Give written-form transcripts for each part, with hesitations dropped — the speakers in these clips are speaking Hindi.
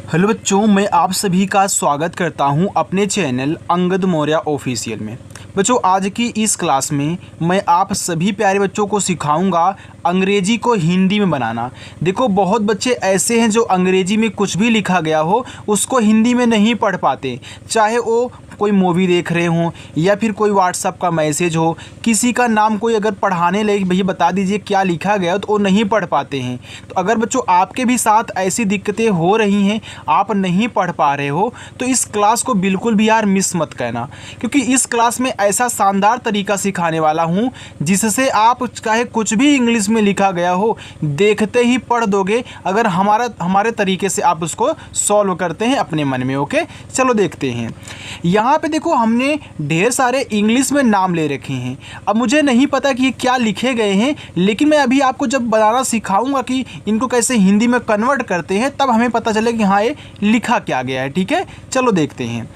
हेलो बच्चों, मैं आप सभी का स्वागत करता हूं अपने चैनल अंगद मौर्य ऑफिशियल में। बच्चों, आज की इस क्लास में मैं आप सभी प्यारे बच्चों को सिखाऊंगा अंग्रेजी को हिंदी में बनाना। देखो, बहुत बच्चे ऐसे हैं जो अंग्रेजी में कुछ भी लिखा गया हो उसको हिंदी में नहीं पढ़ पाते, चाहे वो कोई मूवी देख रहे हों या फिर कोई व्हाट्सएप का मैसेज हो, किसी का नाम कोई अगर पढ़ाने लगे भैया बता दीजिए क्या लिखा गया, तो वो नहीं पढ़ पाते हैं। तो अगर बच्चों आपके भी साथ ऐसी दिक्कतें हो रही हैं, आप नहीं पढ़ पा रहे हो, तो इस क्लास को बिल्कुल भी यार मिस मत करना, क्योंकि इस क्लास में ऐसा शानदार तरीका सिखाने वाला हूँ जिससे आप चाहे कुछ भी इंग्लिश में लिखा गया हो देखते ही पढ़ दोगे, अगर हमारे तरीके से आप उसको सॉल्व करते हैं अपने मन में। ओके, चलो देखते हैं। यहाँ पे देखो, हमने ढेर सारे इंग्लिश में नाम ले रखे हैं। अब मुझे नहीं पता कि ये क्या लिखे गए हैं, लेकिन मैं अभी आपको जब बनाना सिखाऊंगा कि इनको कैसे हिंदी में कन्वर्ट करते हैं, तब हमें पता चलेगा कि हाँ ये लिखा क्या गया है। ठीक है, चलो देखते हैं।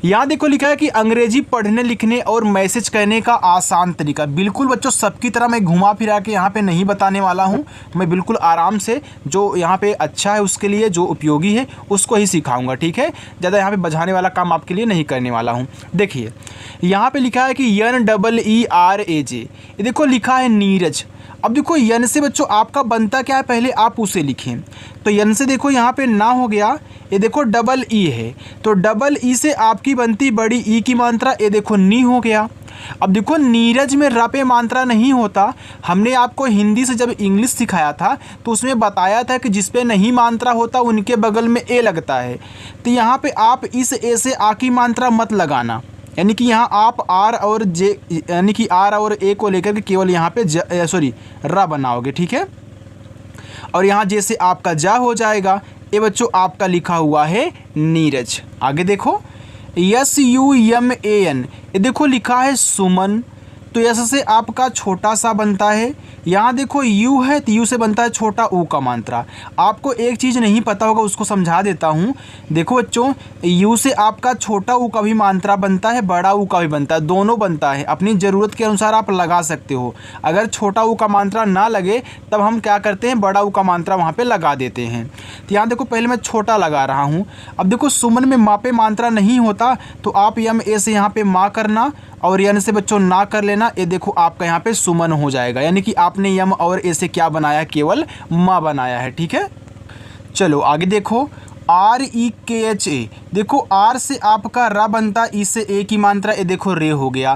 यहाँ देखो लिखा है कि अंग्रेजी पढ़ने लिखने और मैसेज करने का आसान तरीका। बिल्कुल बच्चों, सबकी तरह मैं घुमा फिरा के यहाँ पे नहीं बताने वाला हूँ। मैं बिल्कुल आराम से जो यहाँ पे अच्छा है उसके लिए, जो उपयोगी है उसको ही सिखाऊंगा। ठीक है, ज़्यादा यहाँ पे बझाने वाला काम आपके लिए नहीं करने वाला हूँ। देखिए, यहाँ पे लिखा है कि NEERAJ, ये देखो लिखा है नीरज। अब देखो यन से बच्चों आपका बनता क्या है, पहले आप उसे लिखें। तो यन से देखो यहाँ पे ना हो गया, ये देखो डबल ई है, तो डबल ई से आपकी बनती बड़ी ई की मात्रा, ये देखो नी हो गया। अब देखो नीरज में र पे मात्रा नहीं होता। हमने आपको हिंदी से जब इंग्लिश सिखाया था तो उसमें बताया था कि जिस पे नहीं मात्रा होता उनके बगल में ए लगता है। तो यहाँ पे आप इस ए से आ की मात्रा मत लगाना, यानी कि यहाँ आप आर और जे, यानी कि आर और ए को लेकर के केवल यहाँ पे रा बनाओगे। ठीक है, और यहाँ जैसे आपका जा हो जाएगा। ये बच्चों आपका लिखा हुआ है नीरज। आगे देखो, SUMAN, ये देखो लिखा है सुमन। तो यस से आपका छोटा सा बनता है। यहाँ देखो यू है, तो यू से बनता है छोटा ऊ का मात्रा। आपको एक चीज़ नहीं पता होगा, उसको समझा देता हूँ। देखो बच्चों, यू से आपका छोटा ऊ का भी मात्रा बनता है, बड़ा ऊ का भी बनता है, दोनों बनता है। अपनी ज़रूरत के अनुसार आप लगा सकते हो। अगर छोटा ऊ का मात्रा ना लगे तब हम क्या करते हैं, बड़ा ऊ का मात्रा वहाँ पर लगा देते हैं। तो यहाँ देखो पहले मैं छोटा लगा रहा हूँ। अब देखो सुमन में माँ पे मात्रा नहीं होता, तो आप यम ए से यहाँ पे माँ करना और यन से बच्चों ना कर लेना। ये देखो आपका यहाँ पे सुमन हो जाएगा, यानी कि आपने यम और ए से क्या बनाया, केवल माँ बनाया है। ठीक है, चलो आगे देखो, REKHA, देखो आर से आपका रा बनता, ई से ए की मात्रा, ये देखो रे हो गया।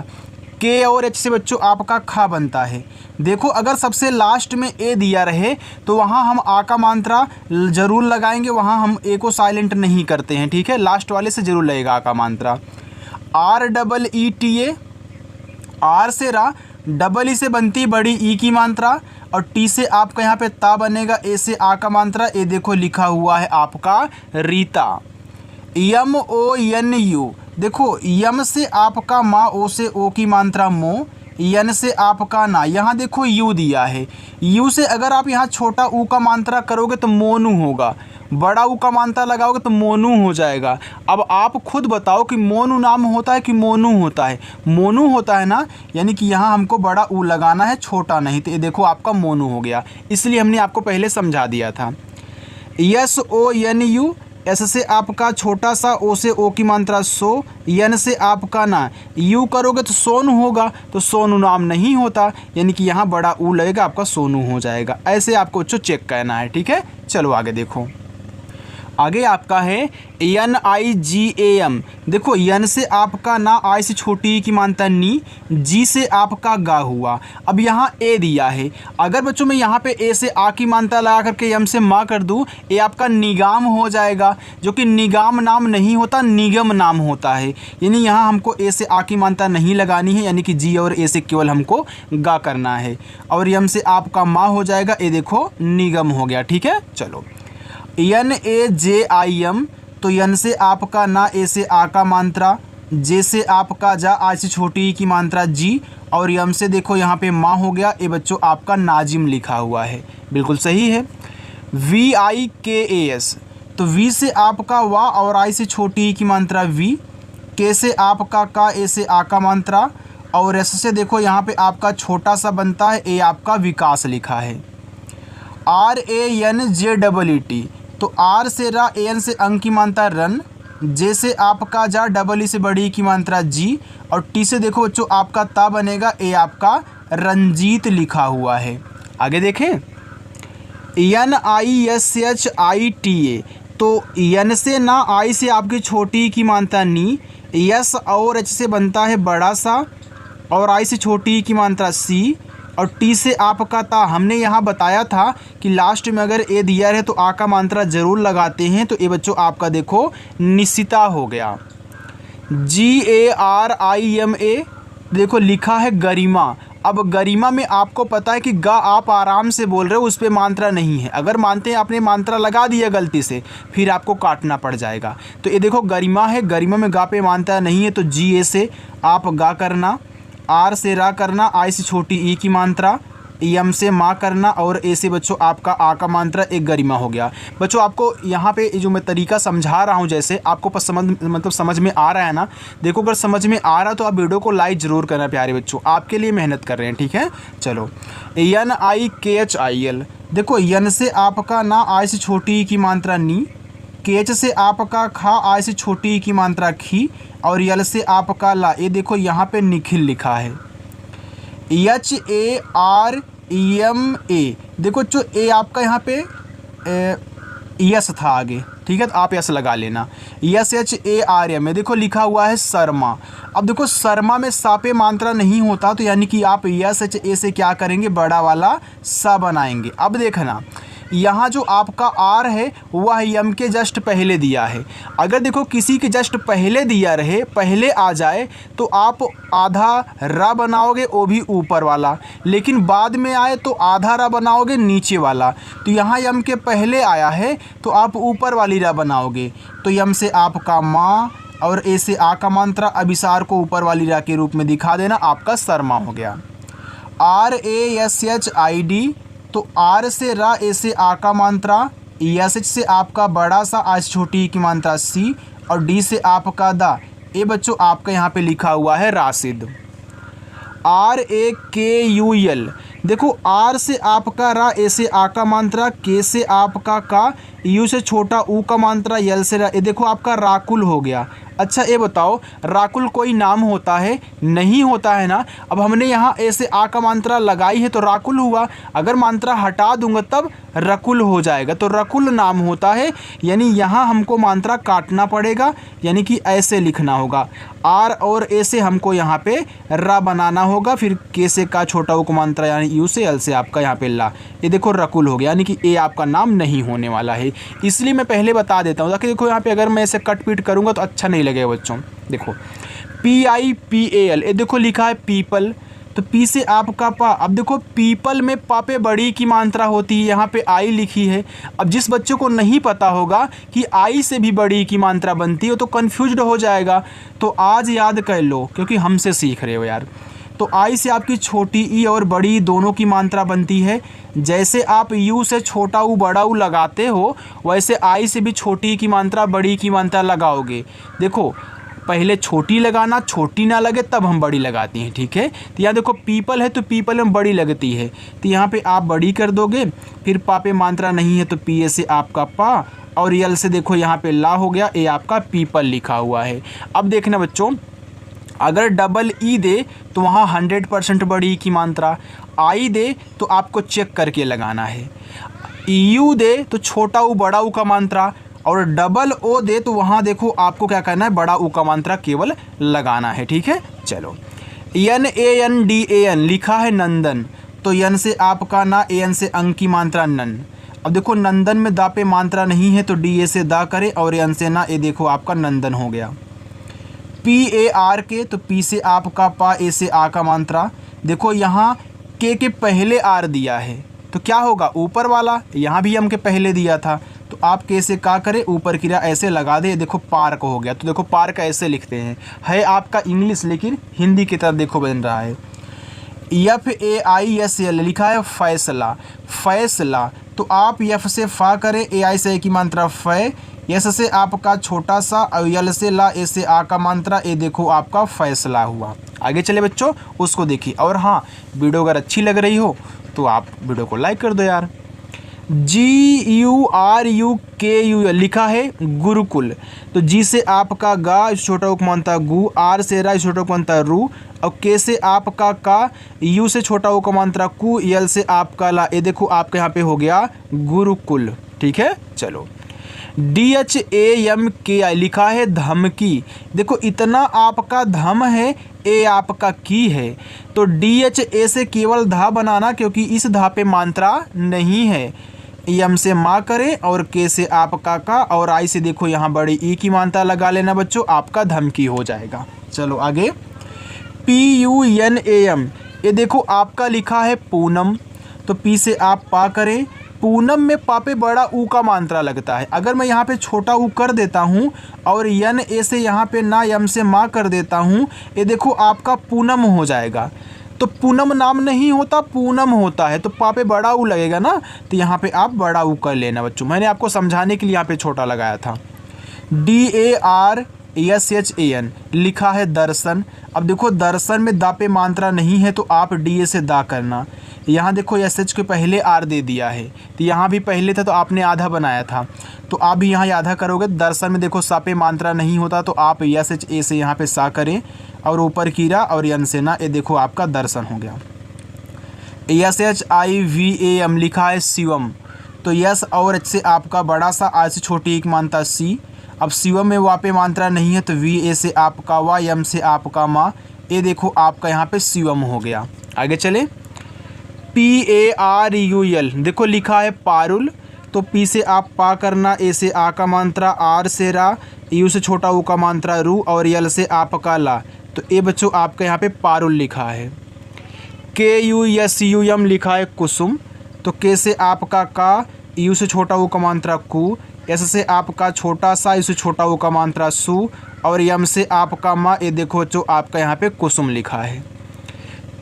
के और एच से बच्चों आपका खा बनता है। देखो अगर सबसे लास्ट में ए दिया रहे तो वहाँ हम आ का मात्रा जरूर लगाएंगे, वहाँ हम ए को साइलेंट नहीं करते हैं। ठीक है, लास्ट वाले से जरूर लगेगा आ का मात्रा। REETA, आर से रा, डबल ई से बनती बड़ी ई की मात्रा, और टी से आपका यहाँ पे ता बनेगा, ए से आ का मात्रा। ये देखो लिखा हुआ है आपका रीता। MONU, देखो यम से आपका माँ, ओ से ओ की मात्रा मो, यन से आपका ना। यहाँ देखो यू दिया है, यू से अगर आप यहाँ छोटा ऊ का मात्रा करोगे तो मोनू होगा, बड़ा ऊ का मात्रा लगाओगे तो मोनू हो जाएगा। अब आप खुद बताओ कि मोनू नाम होता है कि मोनू होता है। मोनू होता है ना, यानी कि यहाँ हमको बड़ा ऊ लगाना है, छोटा नहीं। तो ये देखो आपका मोनू हो गया, इसलिए हमने आपको पहले समझा दिया था। SONU, एस से आपका छोटा सा, ओ से ओ की मात्रा सो, यन से आपका ना, यू करोगे तो सोनू होगा, तो सोनू नाम नहीं होता, यानी कि यहाँ बड़ा ऊ लगेगा, आपका सोनू हो जाएगा। ऐसे आपको चेक करना है। ठीक है, चलो आगे देखो। आगे आपका है NIGAM, देखो यन से आपका ना, आई से छोटी की मात्रा नी, जी से आपका गा हुआ। अब यहाँ ए दिया है, अगर बच्चों मैं यहाँ पे ए से आ की मात्रा लगा करके यम से माँ कर दूँ, ये आपका निगाम हो जाएगा, जो कि निगाम नाम नहीं होता, निगम नाम होता है। यानी यहाँ हमको ए से आ की मात्रा नहीं लगानी है, यानी कि जी और ए से केवल हमको गा करना है, और यम से आपका माँ हो जाएगा, ये देखो निगम हो गया। ठीक है, चलो NAJIM, तो यन से आपका ना, ए से आ का मात्रा, जे से आपका जा, आज से छोटी ई की मात्रा जी, और यम से देखो यहाँ पे माँ हो गया। ये बच्चों आपका नाजिम लिखा हुआ है, बिल्कुल सही है। VIKAS, तो वी से आपका वाह और आई से छोटी ई की मात्रा वी, के से आपका का, ए से आ का मात्रा, और एस से देखो यहाँ पे आपका छोटा सा बनता है, ए आपका विकास लिखा है। RANJEET, तो आर से रा, ए एन से अंग की मात्रा रन, जे से आपका जा, डबल ई से बड़ी की मात्रा जी, और टी से देखो बच्चों आपका ता बनेगा, ए आपका रंजीत लिखा हुआ है। आगे देखें, N I S H I T A, तो एन से ना, आई से आपकी छोटी की मात्रा नी, यस और एच से बनता है बड़ा सा, और आई से छोटी की मात्रा सी, और टी से आपका ता। हमने यहाँ बताया था कि लास्ट में अगर ए दिया है तो आ का मात्रा जरूर लगाते हैं, तो ये बच्चों आपका देखो निशिता हो गया। GARIMA देखो लिखा है गरिमा। अब गरिमा में आपको पता है कि गा आप आराम से बोल रहे हो, उस पर मात्रा नहीं है। अगर मानते हैं आपने मात्रा लगा दिया गलती से, फिर आपको काटना पड़ जाएगा। तो ये देखो गरिमा है, गरिमा में गा पे मात्रा नहीं है, तो GA से आप गा करना, आर से रा करना, आई से छोटी ई की मात्रा, एम से माँ करना, और ए से बच्चों आपका आ का मात्रा एक गरिमा हो गया। बच्चों आपको यहाँ पे जो मैं तरीका समझा रहा हूँ, जैसे आपको समझ में आ रहा है ना। देखो अगर समझ में आ रहा तो आप वीडियो को लाइक ज़रूर करना प्यारे बच्चों, आपके लिए मेहनत कर रहे हैं, ठीक है। चलो, NIKHIL, देखो यन से आपका ना, आई से छोटी ई की मात्रा नी, केच से आपका खा, आई से छोटी ई की मात्रा खी, और यल से आपका ला। ये देखो यहाँ पे निखिल लिखा है, HAREMA। देखो जो ए आपका यहाँ पे यस था आगे, ठीक है, तो आप यस लगा लेना। SHARMA देखो लिखा हुआ है शर्मा। अब देखो शर्मा में सा पे मात्रा नहीं होता, तो यानी कि आप SHA से क्या करेंगे, बड़ा वाला सा बनाएंगे। अब देखना, यहाँ जो आपका आर है वह यम के जस्ट पहले दिया है। अगर देखो किसी के जस्ट पहले दिया रहे, पहले आ जाए, तो आप आधा रा बनाओगे, वो भी ऊपर वाला, लेकिन बाद में आए तो आधा रा बनाओगे नीचे वाला। तो यहाँ यम के पहले आया है तो आप ऊपर वाली रा बनाओगे। तो यम से आपका माँ, और ए से आ का मात्रा, अभिसार को ऊपर वाली रा के रूप में दिखा देना, आपका शर्मा हो गया। RASHID, तो आर से रा, ए से आ का मात्रा, एस से आपका बड़ा सा, आज छोटी की मात्रा सी, और डी से आपका दा। ये बच्चों आपका यहाँ पे लिखा हुआ है राशिद। RAKUL, देखो आर से आपका रा, ए से आ का मात्रा, के से आपका का, यू से छोटा ऊ का मात्रा, यल से रा। ये देखो आपका राकुल हो गया। अच्छा ये बताओ, राकुल कोई नाम होता है? नहीं होता है ना। अब हमने यहाँ ए से आ का मात्रा लगाई है तो राकुल हुआ, अगर मात्रा हटा दूंगा तब रकुल हो जाएगा, तो रकुल नाम होता है। यानी यहाँ हमको मात्रा काटना पड़ेगा, यानी कि ऐसे लिखना होगा। आर और ए से हमको यहाँ पे रा बनाना होगा, फिर के से का छोटा ऊ का मात्रा, यानी यू से, एल से आपका यहाँ पे ला। ये देखो रकुल हो गया, यानी कि ए आपका नाम नहीं होने वाला है। इसलिए मैं पहले बता देता हूँ ताकि देखो यहाँ पे अगर मैं ऐसे कट पीट करूँगा तो अच्छा नहीं लगेगा बच्चों। देखो PIPAL, ये देखो लिखा है पीपल, तो पी से आपका पा। अब देखो पीपल में पा पे बड़ी की मात्रा होती है, यहाँ पे आई लिखी है। अब जिस बच्चों को नहीं पता होगा कि आई से भी बड़ी की मात्रा बनती है तो कन्फ्यूज्ड हो जाएगा। तो आज याद कर लो क्योंकि हमसे सीख रहे हो यार। तो आई से आपकी छोटी ई और बड़ी दोनों की मात्रा बनती है। जैसे आप यू से छोटा ऊ बड़ा ऊ लगाते हो, वैसे आई से भी छोटी की मात्रा बड़ी की मात्रा लगाओगे। देखो पहले छोटी लगाना, छोटी ना लगे तब हम बड़ी लगाते हैं, ठीक है। तो यहाँ देखो पीपल है तो पीपल में बड़ी लगती है, तो यहाँ पे आप बड़ी कर दोगे। फिर पा पे मात्रा नहीं है तो पी ए से आपका पा, और यल से देखो यहाँ पे ला हो गया, ए आपका पीपल लिखा हुआ है। अब देखना बच्चों, अगर डबल ई दे तो वहाँ 100% बड़ी की मात्रा, आई दे तो आपको चेक करके लगाना है, यू दे तो छोटा ऊ बड़ा ऊ का मात्रा, और डबल ओ दे तो वहाँ देखो आपको क्या करना है, बड़ा ऊ का मात्रा केवल लगाना है, ठीक है। चलो, NANDAN लिखा है नंदन, तो यन से आपका ना, एन से अंक की मात्रा नन। अब देखो नंदन में दा पे मात्रा नहीं है तो DA से दा करे, और यन से ना, ए देखो आपका नंदन हो गया। PARK, तो पी से आपका पा, ए से आ का मात्रा। देखो यहाँ के पहले आर दिया है तो क्या होगा, ऊपर वाला। यहाँ भी हम के पहले दिया था तो आप कैसे का करें, ऊपर की रा ऐसे लगा दे। देखो पार्क हो गया, तो देखो पार्क ऐसे लिखते हैं, है आपका इंग्लिश लेकिन हिंदी की तरफ देखो बन रहा है। FAISL लिखा है फैसला, फैसला, तो आप एफ से फा करें, AI से ए की मात्रा फै, यस से आपका छोटा सा, और यल से ला, ए से आ का मात्रा, ए देखो आपका फैसला हुआ। आगे चले बच्चों, उसको देखिए। और हाँ, वीडियो अगर अच्छी लग रही हो तो आप वीडियो को लाइक कर दो यार। GURUKUL लिखा है गुरुकुल। तो जी से आपका गा, इस छोटा उ को मानता गु, आर से रा, इस छोटा उ को मानता रू, और के से आपका का, यू से छोटा उ को मानता कु, यल से आपका ला। ये देखो आपके यहाँ पे हो गया गुरुकुल। ठीक है, चलो। DHAMKI लिखा है धमकी। देखो इतना आपका धम है, ए आपका की है, तो DHA से केवल धा बनाना, क्योंकि इस धा पे मात्रा नहीं है। यम से माँ करें और के से आपका का, और आई से देखो यहाँ बड़ी ई की मात्रा लगा लेना बच्चों, आपका धमकी हो जाएगा। चलो आगे। PUNAM, ये देखो आपका लिखा है पूनम। तो पी से आप पा करें, पूनम में पा पे बड़ा ऊ का मात्रा लगता है। अगर मैं यहाँ पे छोटा ऊ कर देता हूँ और यन ए से यहाँ पे ना यम से माँ कर देता हूँ, ये देखो आपका पूनम हो जाएगा। तो पूनम नाम नहीं होता, पूनम होता है, तो पा पे बड़ा ऊ लगेगा ना, तो यहाँ पे आप बड़ा ऊ कर लेना बच्चों। मैंने आपको समझाने के लिए यहाँ पे छोटा लगाया था। DARSHAN लिखा है दर्शन। अब देखो दर्शन में दा पे मात्रा नहीं है, तो आप DA से दा करना। यहाँ देखो SH के पहले आर दे दिया है, तो यहाँ भी पहले था तो आपने आधा बनाया था, तो आप भी यहाँ आधा करोगे। दर्शन में देखो सा पे मात्रा नहीं होता, तो आप SHA से यहाँ पे सा करें, और ऊपर कीरा और यन से ना, ये देखो आपका दर्शन हो गया। SHIVAM लिखा है शिवम। तो यस और एच से आपका बड़ा सा, आज से छोटी एक मात्रा सी। अब शिवम में वा पे मात्रा नहीं है, तो VA से आपका वा, यम से आपका माँ, ये देखो आपका यहाँ पे शिवम हो गया। आगे चले। PARUL देखो लिखा है पारुल। तो पी से आप पा करना, ए से आ का मात्रा, आर से रा, यू से छोटा ऊ का मात्रा रू, और यल से आपका ला। तो ये बच्चों आपका यहाँ पे पारुल लिखा है। KUSUM लिखा है कुसुम। तो के से आपका का, यू से छोटा ऊ का मात्रा कु, एस से आपका छोटा सा, यू से छोटा ऊ का मात्रा सु, और यम से आपका मा, ये देखो जो आपका यहाँ पे कुसुम लिखा है।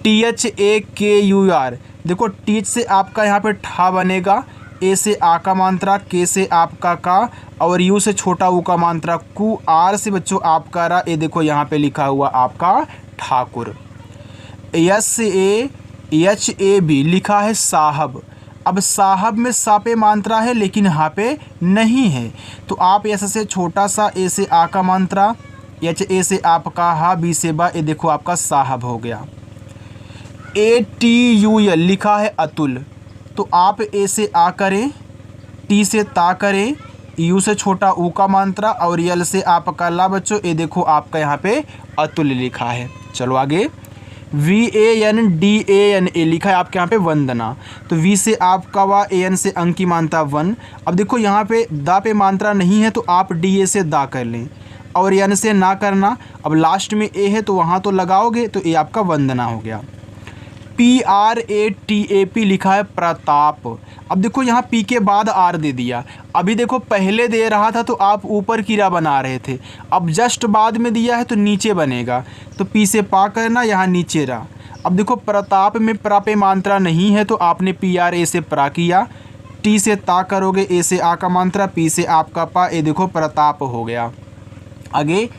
THAKUR देखो टीच से आपका यहाँ पे ठा बनेगा, ए से आ का मात्रा, के से आपका का, और यू से छोटा ऊ का मात्रा कु, आर से बच्चों आपका रा, ये देखो यहाँ पे लिखा हुआ आपका ठाकुर। SAHAB लिखा है साहब। अब साहब में सा पे मात्रा है लेकिन हा पे नहीं है, तो आप एस से छोटा सा, ए से आ का मात्रा, HA से आपका हा, बी से बा, ये देखो आपका साहब हो गया। ATUL लिखा है अतुल। तो आप ए से आ करें, टी से ता करें, यू से छोटा ऊ का मात्रा, और यल से आपका ला बच्चों, ये देखो आपका यहाँ पे अतुल लिखा है। चलो आगे। VANDANA लिखा है आपके यहाँ पे वंदना। तो वी से आपका वा, AN से अंक की मात्रा वन। अब देखो यहाँ पे दा पे मात्रा नहीं है, तो आप DA से दा कर लें, और यन से ना करना। अब लास्ट में ए है तो वहाँ तो लगाओगे, तो ये आपका वंदना हो गया। PRATAP लिखा है प्रताप। अब देखो यहाँ पी के बाद आर दे दिया। अभी देखो पहले दे रहा था तो आप ऊपर कीरा बना रहे थे, अब जस्ट बाद में दिया है तो नीचे बनेगा, तो पी से पा करना, यहाँ नीचे रहा। अब देखो प्रताप में प्रा पे मात्रा नहीं है, तो आपने PRA से प्रा किया, टी से ता करोगे, ए से आ का मात्रा, पी से आपका पा, ये देखो प्रताप हो गया। आगे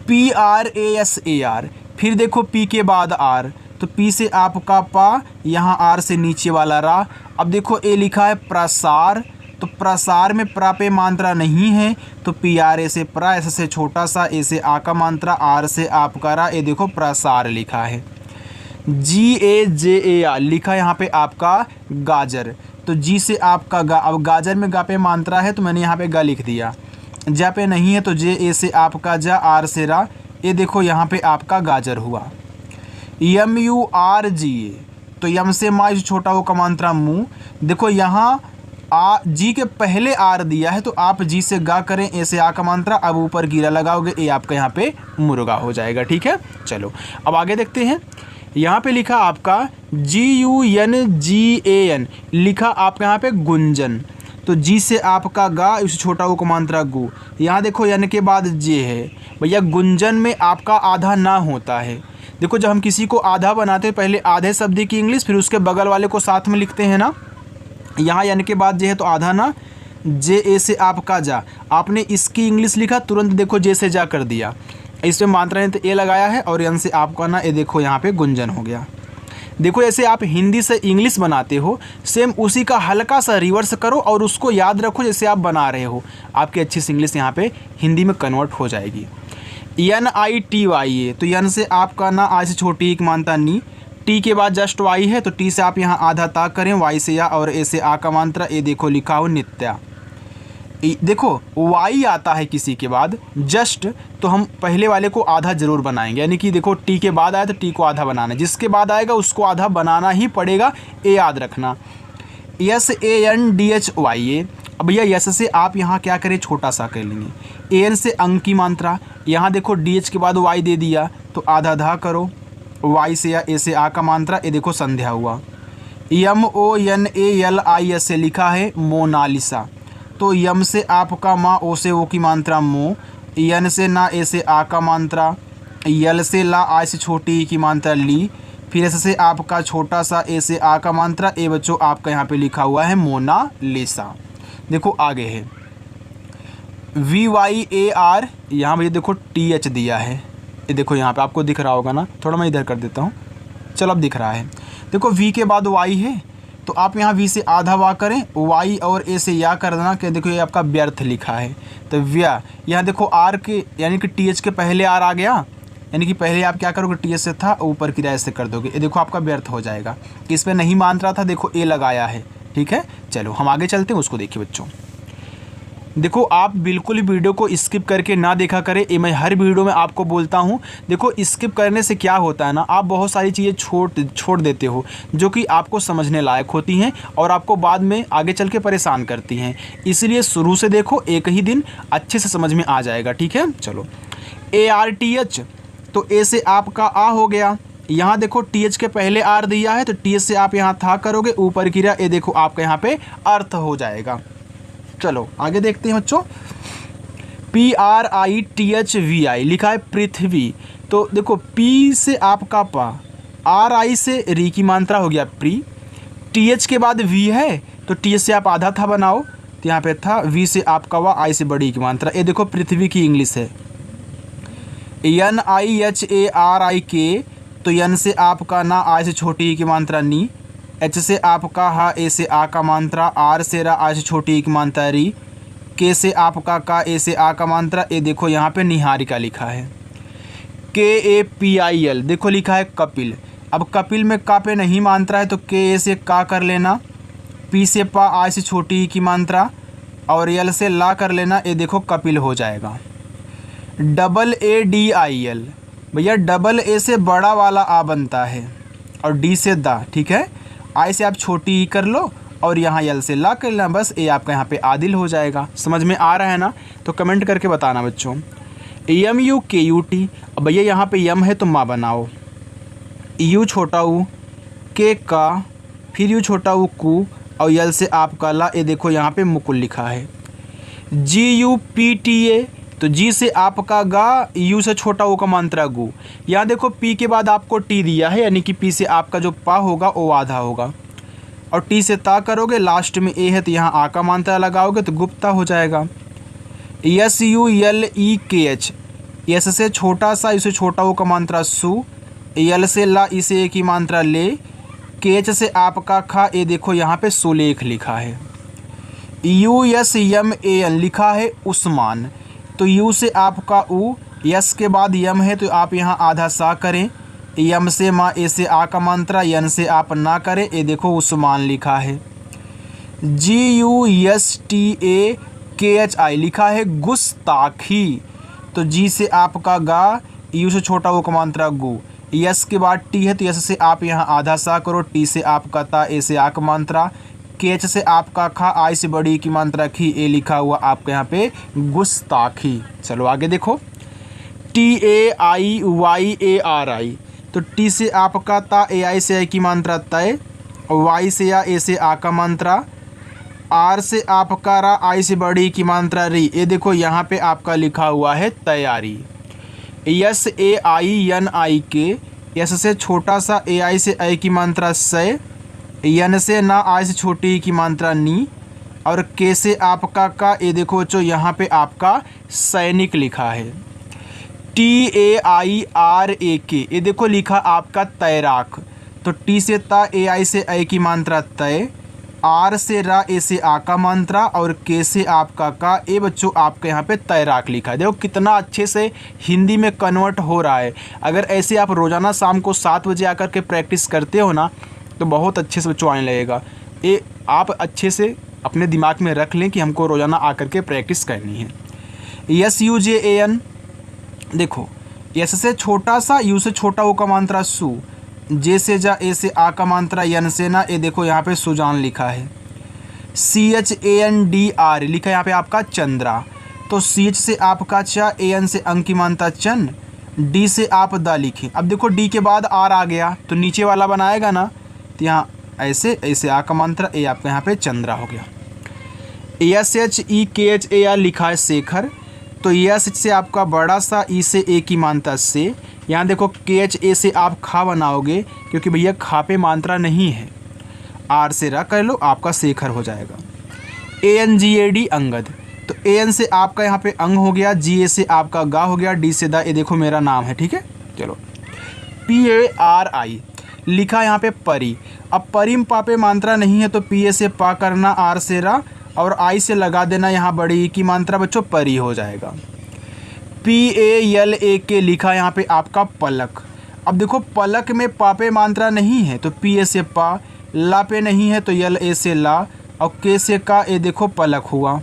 PRASAR, फिर देखो पी के बाद आर, तो पी से आपका पा, यहाँ आर से नीचे वाला रा। अब देखो ए लिखा है प्रसार। तो प्रसार में प्रा पे मात्रा नहीं है, तो PRA से प्रा, एस से छोटा सा, ए से आ का मात्रा, आर से आपका रा, ये देखो प्रसार लिखा है। GAJAR लिखा है यहाँ पे आपका गाजर। तो जी से आपका गा, अब गाजर में गा पे मात्रा है तो मैंने यहाँ पे गा लिख दिया। जा पे नहीं है तो JA से आपका जा, आर से रा, ये देखो यहाँ पे आपका गाजर हुआ। MURGA, तो यम से मा, छोटा वो का मात्रा मुँह। देखो यहाँ जी के पहले आर दिया है, तो आप जी से गा करें, ए से आ का मात्रा, अब ऊपर गिरा लगाओगे, ए आपका यहाँ पे मुर्गा हो जाएगा। ठीक है, चलो अब आगे देखते हैं। यहाँ पे लिखा आपका GUNGAN लिखा आपका यहाँ पे गुंजन। तो जी से आपका गा, इस छोटा वो का मात्रा गु। यहाँ देखो यन के बाद जे है भैया, गुंजन में आपका आधा ना होता है। देखो जब हम किसी को आधा बनाते हैं, पहले आधे शब्द की इंग्लिश, फिर उसके बगल वाले को साथ में लिखते हैं ना। यहाँ यानी के बाद जे है तो आधा ना, JA से आपका जा, आपने इसकी इंग्लिश लिखा, तुरंत देखो जे से जा कर दिया, इसमें मात्रा ने तो ए लगाया है, और यन से आपका ना, ये देखो यहाँ पे गुंजन हो गया। देखो ऐसे आप हिंदी से इंग्लिश बनाते हो, सेम उसी का हल्का सा रिवर्स करो और उसको याद रखो जैसे आप बना रहे हो, आपकी अच्छी सी इंग्लिश यहाँ पे हिंदी में कन्वर्ट हो जाएगी। NITY, तो यन से आपका ना आई से छोटी एक मानता नी, टी के बाद जस्ट वाई है तो टी से आप यहाँ आधा ता करें, वाई से या और ए से आ का मात्रा, ये देखो लिखा हो नित्या। देखो वाई आता है किसी के बाद जस्ट, तो हम पहले वाले को आधा जरूर बनाएंगे, यानी कि देखो टी के बाद आया तो टी को आधा बनाना है, जिसके बाद आएगा उसको आधा बनाना ही पड़ेगा, ए याद रखना। SANDHY, अब भैया यस से आप यहाँ क्या करें, छोटा सा कर लेंगे। AN से अंक की मात्रा, यहाँ देखो DH के बाद वाई दे दिया तो आधा धा करो, वाई से या ए से आ का मात्रा, ये देखो संध्या हुआ। MONALIS से लिखा है मोनालिसा, तो यम से आपका माँ, ओ से ओ की मात्रा मो, यन से ना ए से आ का मात्रा, यल से ला आई से छोटी की मात्रा ली, फिर एस से आपका छोटा सा ए से आ का मात्रा, ए बच्चों आपका यहाँ पे लिखा हुआ है मोनालिसा। देखो आगे है VYAR, यहाँ भैया देखो TH दिया है, ये देखो यहाँ पे आपको दिख रहा होगा ना, थोड़ा मैं इधर कर देता हूँ, चलो अब दिख रहा है। देखो V के बाद Y है तो आप यहाँ V से आधा वा करें, Y और A से या कर देना, कि देखो ये आपका व्यर्थ लिखा है तो व्या, यहाँ देखो R के यानी कि TH के पहले R आ गया, यानी कि पहले आप क्या करोगे, TH से था ऊपर की राय से कर दोगे, ये देखो आपका व्यर्थ हो जाएगा। इस पर नहीं मान रहा था, देखो A लगाया है, ठीक है। चलो हम आगे चलते हैं, उसको देखिए बच्चों। देखो आप बिल्कुल वीडियो को स्किप करके ना देखा करें, ये मैं हर वीडियो में आपको बोलता हूँ। देखो स्किप करने से क्या होता है ना, आप बहुत सारी चीज़ें छोड़ देते हो जो कि आपको समझने लायक होती हैं और आपको बाद में आगे चल के परेशान करती हैं। इसलिए शुरू से देखो, एक ही दिन अच्छे से समझ में आ जाएगा, ठीक है। चलो ARTH, तो ए से आपका आ हो गया, यहाँ देखो TH के पहले R दिया है तो TH से आप यहाँ था करोगे, ऊपर की ये देखो आपका यहाँ पे अर्थ हो जाएगा। चलो आगे देखते हैं बच्चों। PRITHVI लिखा है पृथ्वी, तो देखो P से आपका पा, RI से री की मात्रा हो गया प्री, TH के बाद V है तो TH से आप आधा था बनाओ, तो यहाँ पे था, V से आपका वा, I से बड़ी की मात्रा, ये देखो पृथ्वी की इंग्लिश है। NIHARIK, तो यन से आपका ना आई से छोटी की मात्रा नी, H से आपका हा, ए से आ का मात्रा, R से रा आई से छोटी की मात्रा री, K से आपका का, ए से आ का मात्रा, ये देखो यहाँ पे निहारिका लिखा है। KAPIL देखो लिखा है कपिल, अब कपिल में का पे नहीं मात्रा है तो KA से का कर लेना, P से पा आई से छोटी की मात्रा और यल से ला कर लेना, ये देखो कपिल हो जाएगा। AADIL, भैया डबल ए से बड़ा वाला आ बनता है और डी से दा, ठीक है। आई से आप छोटी ई कर लो और यहाँ यल से ला कर लेना, बस ये आपका यहाँ पे आदिल हो जाएगा। समझ में आ रहा है ना, तो कमेंट करके बताना बच्चों। MUKUT, अब भैया यहाँ पे यम है तो माँ बनाओ, यू छोटा ऊ, के का, फिर यू छोटा ऊ कू और यल से आपका ला, ये देखो यहाँ पे मुकुल लिखा है। GUPTA, तो जी से आपका गा, यू से छोटा ओ का मात्रा गु, यहाँ देखो पी के बाद आपको टी दिया है, यानी कि पी से आपका जो पा होगा वो आधा होगा और टी से ता करोगे, लास्ट में ए है तो यहाँ आ का मात्रा लगाओगे तो गुप्ता हो जाएगा। SULEKH, यस से छोटा सा, इसे छोटा ओ का मात्रा सु, यल से ला, इसे ए की मात्रा ले, केच से आपका खा, ये देखो यहाँ पे सुलेख लिखा है। USMAN लिखा है उस्मान, तो यू से आपका ऊ, यस के बाद यम है तो आप यहाँ आधा सा करें, यम से माँ, ए से आ का मात्रा, यन से आप ना करें, ये देखो उस्मान लिखा है। GUSTAKHI लिखा है गुस्ताखी, तो जी से आपका गा, यू से छोटा वो का मात्रा गु, यस के बाद टी है तो यस से आप यहाँ आधा सा करो, टी से आपका ता, ए से आ का मात्रा, केच से आपका खा, आई से बड़ी की मात्रा खी, ए लिखा हुआ आपके यहाँ पे गुस्ताखी। चलो आगे देखो। TAIYARI, तो टी से आपका ता, ए आई से आई की मात्रा तय, वाई से या ए से आ का मात्रा, आर से आपका रा, आई से बड़ी की मात्रा री, ये देखो यहाँ पे आपका लिखा हुआ है तैयारी। SAINIK, यस से छोटा सा, ए आई से आई की मात्रा सय, यन से ना आई से छोटी की मात्रा नी और के से आपका का, ये देखो बच्चों यहाँ पे आपका सैनिक लिखा है। TAIRAK, ये देखो लिखा आपका तैराक, तो टी से ता, ए आई से ऐ की मात्रा तय, आर से रा, ए से आ का मात्रा और के से आपका का। ए बच्चों आपके यहाँ पे तैराक लिखा है। देखो कितना अच्छे से हिंदी में कन्वर्ट हो रहा है। अगर ऐसे आप रोज़ाना शाम को 7 बजे आकर के प्रैक्टिस करते हो ना तो बहुत अच्छे से बच्चों आने लगेगा। ये आप अच्छे से अपने दिमाग में रख लें कि हमको रोज़ाना आकर के प्रैक्टिस करनी है। S U J A N, देखो यस से छोटा सा, यू से छोटा ओ का मात्रा सु, जे से जा, ए से आ का मात्रा, यन से ना, ए देखो यहाँ पे सुजान लिखा है। C H A N D R लिखा है यहाँ पे आपका चंद्रा। तो सी एच से आपका चा, ए एन से अंक की मात्रा चन, डी से आप दा लिखें। अब देखो डी के बाद आर आ गया तो नीचे वाला बनाएगा ना, तो यहाँ ऐसे ऐसे आ का मात्रा, ए आपका यहाँ पे चंद्रा हो गया। एस एच ई के एच ए आर लिखा है शेखर। तो एस से आपका बड़ा सा, ई से ए की मात्रा से, यहाँ देखो के एच ए से आप खा बनाओगे क्योंकि भैया खा पे मात्रा नहीं है। आर से रा कर लो, आपका शेखर हो जाएगा। A N G A D Angad, तो ए एन से आपका यहाँ पे अंग हो गया, जी ए से आपका गा हो गया, डी से दा, ये देखो मेरा नाम है, ठीक है। चलो पी ए आर आई लिखा यहाँ पे परी। अब परी में पा पे मात्रा नहीं है तो पी ए से पा करना, आर से रा और आई से लगा देना यहाँ बड़ी ई की मात्रा, बच्चों परी हो जाएगा। पी ए एल ए के लिखा यहाँ पे आपका पलक। अब देखो पलक में पा पे मात्रा नहीं है तो पी ए से पा, ला पे नहीं है तो यल ए से ला और के से का, ए देखो पलक हुआ।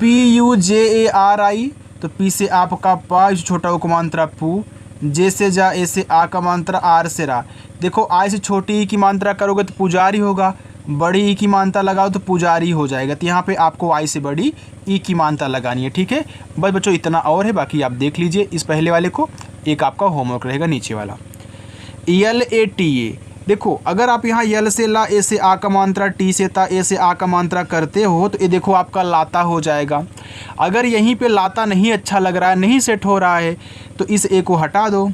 P U J A R आई, तो पी से आपका पा, छोटा ओ का मात्रा पू, जे से जा, ए से आ का मात्रा, आर से रा। देखो आई से छोटी ई की मात्रा करोगे तो पुजारी होगा, बड़ी ई की मात्रा लगाओ तो पुजारी हो जाएगा। तो यहाँ पे आपको आई से बड़ी ई की मात्रा लगानी है, ठीक है। बस बच्चों इतना और है, बाकी आप देख लीजिए इस पहले वाले को। एक आपका होमवर्क रहेगा नीचे वाला। यल ए टी ए, देखो अगर आप यहाँ यल से ला, ए से आ का मात्रा, टी से ता, ए से आ का मात्रा करते हो तो ये देखो आपका लाता हो जाएगा। अगर यहीं पे लाता नहीं अच्छा लग रहा है, नहीं सेट हो रहा है तो इस ए को हटा दो।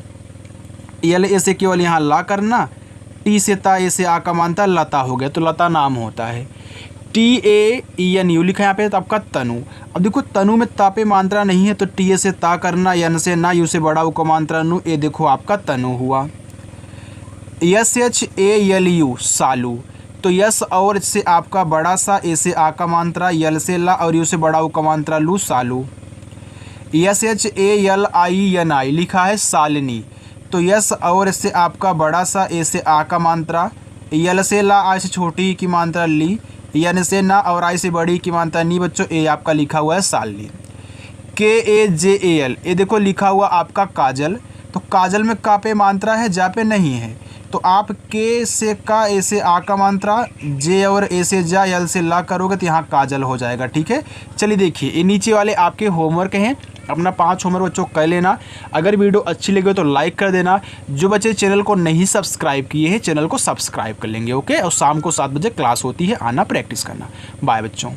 यल ए से केवल यहाँ ला करना, टी से ता, ए से आ का मात्रा, लता हो गया, तो लता नाम होता है। टी ए एन यू लिखा है यहाँ पे तो आपका तनु। अब देखो तनु में ता पे मात्रा नहीं है तो टी ए से ता करना, यन से ना, यू से बड़ा उ का मात्रा नु, ए देखो आपका तनु हुआ। S H A L U Shalu, तो यस और से आपका बड़ा सा, ए से आ का मात्रा, यल से ला और यू से बड़ा उ का मात्रा लू, Shalu. S H A L I N I लिखा है सालिनी। तो यस और से आपका बड़ा सा, ए से आ का मात्रा, यल से ला, आई से छोटी की मात्रा ली, यन से ना और आई से बड़ी की मात्रा नी, बच्चों ए आपका लिखा हुआ है सालनी। के ए जे ए एल, ये देखो लिखा हुआ आपका काजल। तो काजल में का पे मात्रा है, जा पे नहीं है, तो आप के से का, ए से आ का मात्रा, जे और ए से जा, यल से ला करोगे तो यहाँ काजल हो जाएगा, ठीक है। चलिए देखिए ये नीचे वाले आपके होमवर्क हैं, अपना 5 होमवर्क बच्चों कर लेना। अगर वीडियो अच्छी लगे तो लाइक कर देना। जो बच्चे चैनल को नहीं सब्सक्राइब किए हैं चैनल को सब्सक्राइब कर लेंगे, ओके। और शाम को 7 बजे क्लास होती है, आना प्रैक्टिस करना। बाय बच्चों।